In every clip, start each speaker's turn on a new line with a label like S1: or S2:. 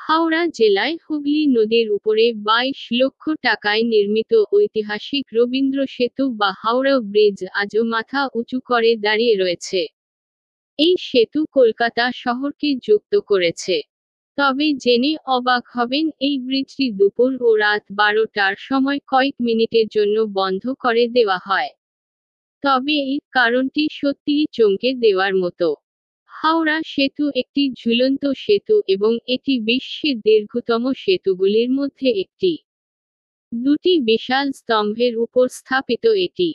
S1: হাওড়া জেলায় হুগলি নদীর উপরে 22 লক্ষ টাকায় নির্মিত ঐতিহাসিক রবীন্দ্র সেতু বা হাওড়া ব্রিজ আজও মাথা উঁচু করে দাঁড়িয়ে রয়েছে। এই সেতু কলকাতা শহরকে যুক্ত করেছে। তবে জেনে অবাক হবেন, এই ব্রিজটি দুপুর ও রাত 12টার সময় কয়েক মিনিটের জন্য বন্ধ করে দেওয়া হয়। তবে এর কারণটি সত্যিই চমকে দেওয়ার মতো। হাওড়া সেতু একটি ঝুলন্ত সেতু এবং এটি বিশ্বের দীর্ঘতম সেতুগুলির মধ্যে একটি। দুটি বিশাল স্তম্ভের উপর স্থাপিত এটি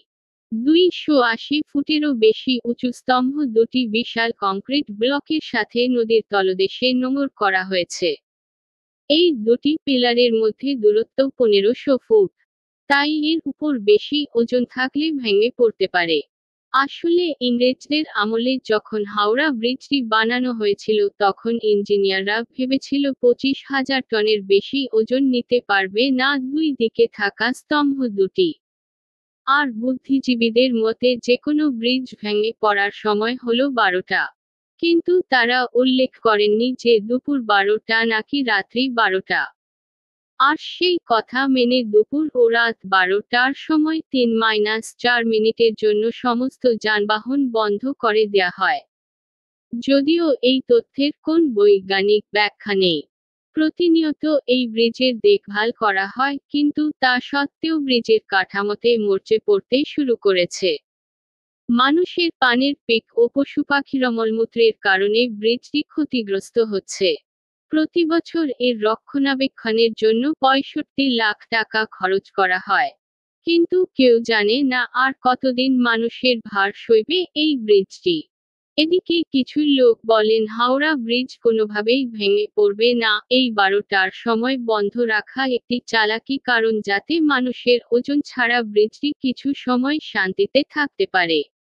S1: 280 ফুটেরও বেশি উঁচু স্তম্ভ দুটি বিশাল কংক্রিট ব্লকের সাথে নদীর তলদেশে নোঙর করা হয়েছে। এই দুটি পিলারের মধ্যে দূরত্ব 1500 ফুট। তাই এর উপর বেশি ওজন থাকলে ভেঙে পড়তে পারে। আসলে ইংরেজদের আমলে যখন হাওড়া ব্রিজটি বানানো হয়েছিল তখন ইঞ্জিনিয়াররা ভেবেছিল 25,000 টনের বেশি ওজন নিতে পারবে না দুই দিকে থাকা স্তম্ভ দুটি। আর বুদ্ধিজীবীদের মতে যেকোনো ব্রিজ ভেঙে পড়ার সময় হলো 12টা। কিন্তু তারা উল্লেখ করেননি যে দুপুর 12টা নাকি রাত্রি 12টা। আর সেই কথা মেনে দুপুর ও রাত 12টার সময় 3-4 মিনিটের জন্য সমস্ত যানবাহন বন্ধ করে দেয়া হয়। যদিও এই তথ্যের কোন বৈজ্ঞানিক ব্যাখ্যা নেই। প্রতিনিয়ত এই ব্রিজের দেখভাল করা হয়, কিন্তু তা সত্ত্বেও ব্রিজের কাঠামোতে মরচে পড়তে শুরু করেছে। মানুষের পানের পিক ও পশুপাখির মলমূত্রের কারণে ব্রিজটি ক্ষতিগ্রস্ত হচ্ছে। প্রতিবছর এর রক্ষণাবেক্ষণের জন্য 65 লাখ টাকা খরচ করা হয়। কিন্তু কেউ জানে না আর কতদিন মানুষের ভার সইবে এই ব্রিজটি। এদিকে কিছু লোক বলেন হাওড়া ব্রিজ কোনোভাবেই ভেঙে পড়বে না, এই 12টার সময় বন্ধ রাখা একটি চালাকি, কারণ যাতে মানুষের ওজন ছাড়া ব্রিজটি কিছু সময় শান্তিতে থাকতে পারে।